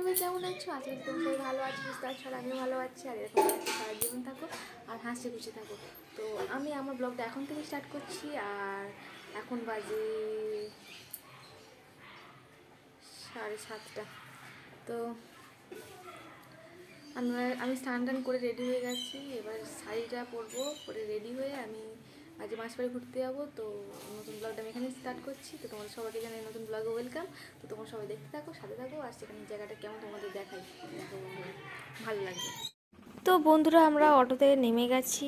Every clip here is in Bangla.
সবাই কেমন আছো? আজকে তোমরা সবাই ভালো আছো, সুস্থ আছো, আর আমিও ভালো আছি। আর এরকম সারা জীবন থাকো আর হাসি খুশি থাকো। তো আমি আমার ব্লগটা এখন থেকে স্টার্ট করছি। আর এখন বাজে 7:30। তো আমি স্নান টান করে রেডি হয়ে গেছি। এবার শাড়িটা পরবো, পরে রেডি হয়ে আমি আজ মাসবাড়ি ঘুরতে যাবো। তো নতুন ব্লগটা আমি এখানে স্টার্ট করছি। তো তোমাদের সবাইকে জানাই নতুন ব্লগে ওয়েলকাম। তো তোমরা সবাই দেখতে থাকো, সাথে থাকো, আর সেখানে জায়গাটা কেমন তোমাদের দেখাই, দেখো ভালো লাগবে। তো বন্ধুরা আমরা অটোতে নেমে গেছি,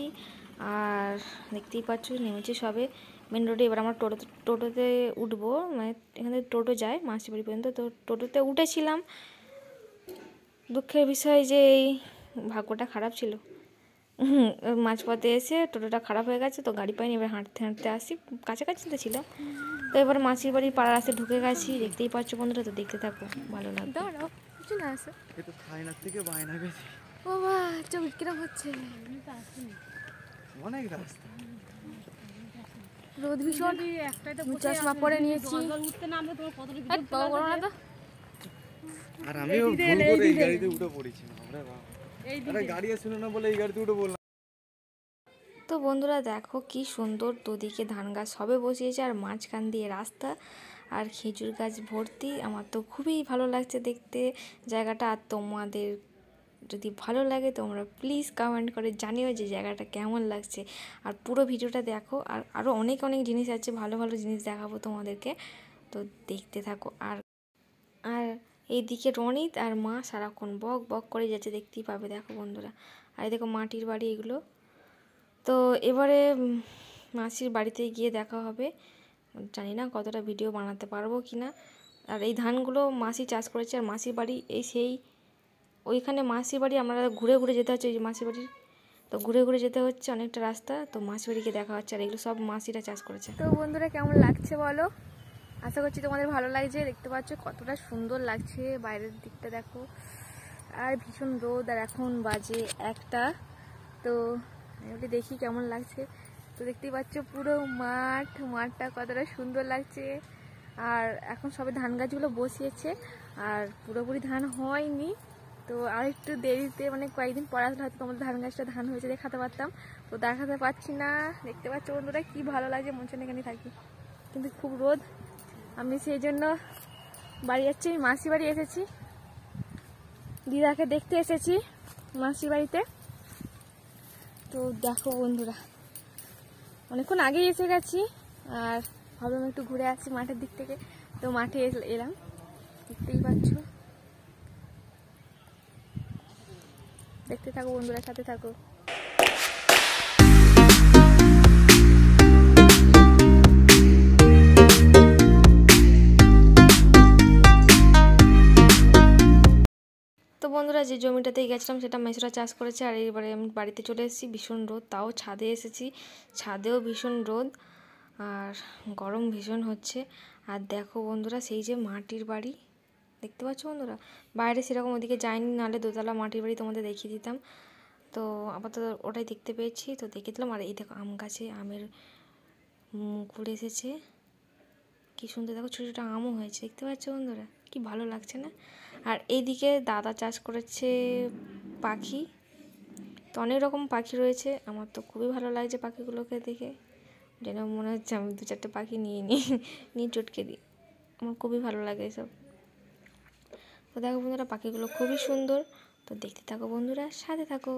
আর দেখতেই পাচ্ছ নেমেছি সবে মেন রোডে। এবার আমরা টোটোতে উঠবো, মানে এখানে টোটো যায় মাসিবাড়ি পর্যন্ত। তো টোটোতে উঠেছিলাম, দুঃখের বিষয় যে এই ভাগ্যটা খারাপ ছিল। মাঝপথে এসে টোটোটা খারাপ হয়ে গেছে, তো গাড়ি পাইনি। এবার হাঁটতে হাঁটতে আসি, কাছাকাছি তো ছিলাম। তো এবার মাসির বাড়ির পাড়ার রাস্তায় ঢুকে গেছি, দেখতেই পাচ্ছ বন্ধুরা। তো দেখতে থাকো, ভালো লাগবে। কিছু না আসে তো থাইনা থেকে বায়না গেছি। ও বাহ, চোখ কিরম হচ্ছে, অনেক রাস্তা, রোদ ভীষণ। চশমা পরে নিয়েছি, আর আমিও ভুল করে এই গাড়িতে উঠে পড়েছি। আরে গাড়ি শুনে না বলে এই গাড়িতে উঠে বললাম। তো বন্ধুরা দেখো কি সুন্দর, দুদিকে ধান গাছ সবে বসিয়েছে, আর মাঝখান দিয়ে রাস্তা, আর খেজুর গাছ ভর্তি। আমার তো খুবই ভালো লাগছে দেখতে জায়গাটা। আর তোমাদের যদি ভালো লাগে তোমরা প্লিজ কমেন্ট করে জানিও যে জায়গাটা কেমন লাগছে। আর পুরো ভিডিওটা দেখো, আর আরও অনেক অনেক জিনিস আছে, ভালো ভালো জিনিস দেখাবো তোমাদেরকে। তো দেখতে থাকো। আর এইদিকে রনিত আর মা সারাক্ষণ বক বক করে যাচ্ছে, দেখতেই পাবে। দেখো বন্ধুরা, আর দেখো মাটির বাড়ি এগুলো। তো এবারে মাসির বাড়িতে গিয়ে দেখা হবে। জানি না কতটা ভিডিও বানাতে পারবো কি না। আর এই ধানগুলো মাসি চাষ করেছে, আর মাসির বাড়ি এই সেই ওইখানে মাসির বাড়ি। আমরা ঘুরে ঘুরে যেতে হচ্ছে ওই যে মাসির বাড়ির, তো ঘুরে ঘুরে যেতে হচ্ছে অনেকটা রাস্তা। তো মাসির বাড়িকে দেখা হচ্ছে, আর এগুলো সব মাসিরা চাষ করেছে। তো বন্ধুরা কেমন লাগছে বলো? আশা করছি তোমাদের ভালো লাগছে। দেখতে পাচ্ছ কতটা সুন্দর লাগছে বাইরের দিকটা, দেখো। আর ভীষণ রোদ, আর এখন বাজে 1টা। তো আমি দেখি কেমন লাগছে। তো দেখতেই পাচ্ছ পুরো মাঠটা কতটা সুন্দর লাগছে। আর এখন সবে ধান গাছগুলো বসিয়েছে, আর পুরোপুরি ধান হয়নি। তো আর একটু দেরিতে, মানে কয়েকদিন পর আসলে হয়তো তোমাদের ধান গাছটা ধান হয়েছে দেখাতে পারতাম। তো দেখাতে পাচ্ছি না। দেখতে পাচ্ছ বন্ধুরা কি ভালো লাগছে, মন চায় এখানে থাকি, কিন্তু খুব রোদ। আমি সেই জন্য বাড়ি যাচ্ছি, মাসি বাড়ি এসেছি, দিদাকে দেখতে এসেছি মাসি বাড়িতে। তো দেখো বন্ধুরা অনেকক্ষণ আগেই এসে গেছি, আর ভাবলাম একটু ঘুরে আসি মাঠের দিক থেকে। তো মাঠে এলাম, দেখতেই পাচ্ছ। দেখতে থাকো বন্ধুরা, সাথে থাকো। তো বন্ধুরা যে জমিটাতেই গেছিলাম সেটা মেসোরা চাষ করেছে। আর এবারে আমি বাড়িতে চলে এসেছি, ভীষণ রোদ, তাও ছাদে এসেছি, ছাদেও ভীষণ রোদ, আর গরম ভীষণ হচ্ছে। আর দেখো বন্ধুরা সেই যে মাটির বাড়ি, দেখতে পাচ্ছ বন্ধুরা। বাইরে সেরকম ওদিকে যাইনি, নাহলে দোতলা মাটির বাড়ি তোমাদের দেখিয়ে দিতাম। তো আপাতত ওটাই দেখতে পেয়েছি, তো দেখিয়ে দিলাম। আর এই দেখো আম গাছে আমের মুকুল এসেছে, কি সুন্দর। দেখো ছোটো ছোটো আমও হয়েছে, দেখতে পাচ্ছ বন্ধুরা, কি ভালো লাগছে না? আর এইদিকে দাদা চাষ করেছে পাখি, তো অনেক রকম পাখি রয়েছে। আমার তো খুবই ভালো লাগছে পাখিগুলোকে দেখে, যেন মনে হচ্ছে আমি 2-4টে পাখি নিয়ে চটকে দিই। আমার খুবই ভালো লাগে এসব। তো দেখো বন্ধুরা পাখিগুলো খুবই সুন্দর। তো দেখতে থাকো বন্ধুরা, সাথে থাকো।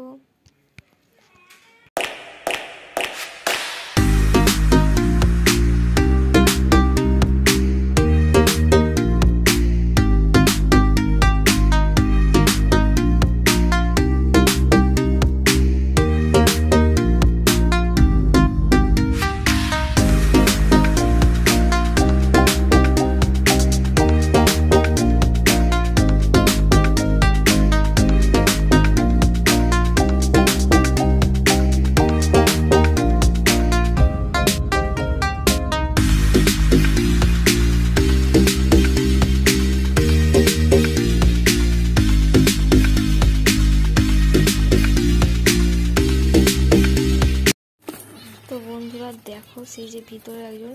দেখো সেই যে ভিতরে একজন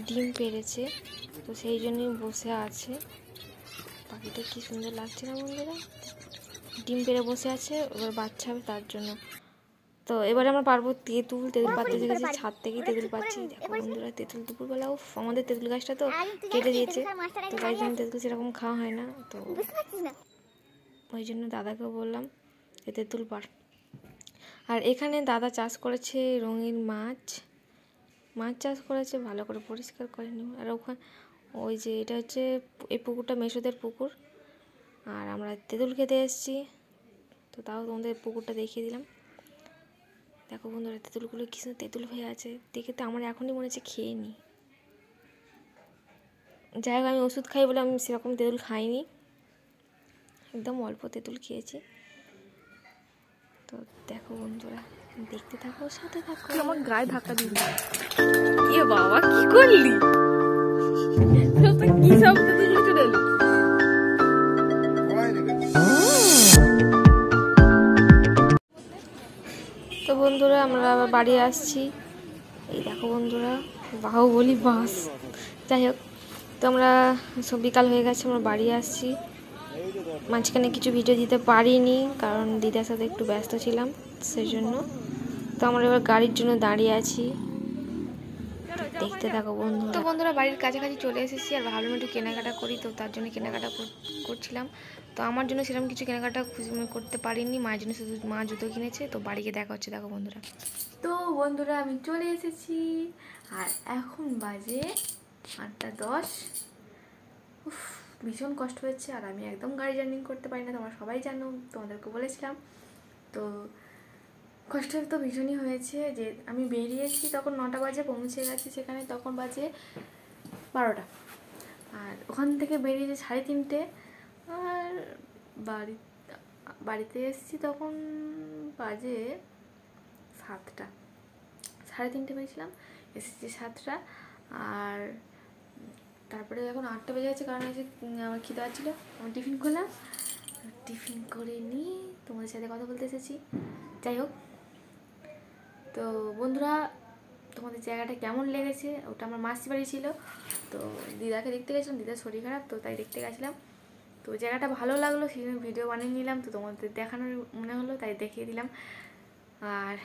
ডিম পেড়েছে, তো সেই জন্যই বসে আছে। পাখিটা কি সুন্দর লাগছে না বন্ধুরা, ডিম পেড়ে বসে আছে, এবার বাচ্চা হবে তার জন্য। তো এবারে আমরা পারবো তেঁতুল পাড়তে শিখেছি, ছাদ থেকেই তেঁতুল পাচ্ছি। দেখো বন্ধুরা তেঁতুল দুপুরবেলা, আমাদের তেঁতুল গাছটা তো কেটে দিয়েছে, তো তাই জন্য তেঁতুল সেরকম খাওয়া হয় না, তো ওই জন্য দাদাকেও বললাম যে তেঁতুল পাড়। আর এখানে দাদা চাষ করেছে রঙিন মাছ চাষ করেছে, ভালো করে পরিষ্কার করেনি। আর ওখানে ওই যে এটা হচ্ছে এই পুকুরটা মেসোদের পুকুর, আর আমরা তেঁতুল খেতে এসেছি, তো তাও তোমাদের পুকুরটা দেখিয়ে দিলাম। দেখো বন্ধুরা তেঁতুলগুলো কি সুন্দর তেঁতুল হয়ে আছে, দেখে তো আমার এখনই মনে হচ্ছে খেয়ে নিই। যাই হোক, আমি ওষুধ খাই বলে আমি সেরকম তেঁতুল খাইনি, একদম অল্প তেঁতুল খেয়েছি। তো দেখো বন্ধুরা দেখতে থাকো, সাথে থাকো। আমার গায়ে ধাক্কা দিবি, এ বাবা কি করলি, কি সব তেঁতুল চলে এলি। তো বন্ধুরা আমরা আবার বাড়ি আসছি, এই দেখো বন্ধুরা বাহুবলী বাস। যাই হোক, তো আমরা সব বিকাল হয়ে গেছে, আমরা বাড়ি আসছি। মাঝখানে কিছু ভিডিও দিতে পারিনি কারণ দিদার সাথে একটু ব্যস্ত ছিলাম, সেই জন্য। তো আমরা এবার গাড়ির জন্য দাঁড়িয়ে আছি, দেখতে থাকো বন্ধু। তো বন্ধুরা বাড়ির কাছাকাছি চলে এসেছি, আর ভাবলাম একটু কেনাকাটা করি, তো তার জন্য কেনাকাটা করছিলাম। তো আমার জন্য সেরকম কিছু কেনাকাটা করতে পারিনি, মায়ের জন্য শুধু মা জুতো কিনেছে। তো বাড়ি গিয়ে দেখা হচ্ছে, দেখো বন্ধুরা। তো বন্ধুরা আমি চলে এসেছি, আর এখন বাজে 8:10। ভীষণ কষ্ট হচ্ছে, আর আমি একদম গাড়ি জার্নি করতে পারি না, তোমরা সবাই জানো, তোমাদেরকে বলেছিলাম। তো কষ্ট তো ভীষণই হয়েছে, যে আমি বেরিয়েছি তখন 9টা বাজে, পৌঁছে গেছি সেখানে তখন বাজে 12টা, আর ওখান থেকে বেরিয়েছে 3:30, আর বাড়িতে এসেছি তখন বাজে 7টা, 3:30 বেরিয়েছিলাম, এসেছি 7টা। আর তারপরে এখন 8টা বেজে গেছে, কারণ হচ্ছে আমার খিদে পাচ্ছিলো, আমার টিফিন করলাম, টিফিন করে নিয়ে তোমাদের সাথে কথা বলতে এসেছি। যাই হোক, তো বন্ধুরা তোমাদের জায়গাটা কেমন লেগেছে, ওটা আমার মাসি বাড়ি ছিল, তো দিদাকে দেখতে গেছিলাম, দিদার শরীর খারাপ, তো তাই দেখতে গেছিলাম। তো জায়গাটা ভালো লাগলো, সেই জন্য ভিডিও বানিয়ে নিলাম, তো তোমাদের দেখানোর মনে হলো তাই দেখিয়ে দিলাম। আর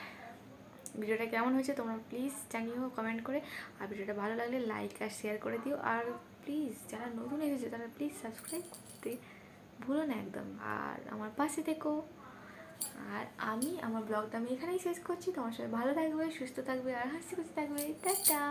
ভিডিওটা কেমন হয়েছে তোমরা প্লিজ জানিও কমেন্ট করে, আর ভিডিওটা ভালো লাগলে লাইক আর শেয়ার করে দিও, আর প্লিজ যারা নতুন এসেছে তারা প্লিজ সাবস্ক্রাইব করতে ভুলো না একদম, আর আমার পাশে থেকো। আর আমি আমার ব্লগটা এখানেই শেষ করছি, তোমার সবাই ভালো থাকবে, সুস্থ থাকবে, আর হাসি খুশি থাকবে। টাটা।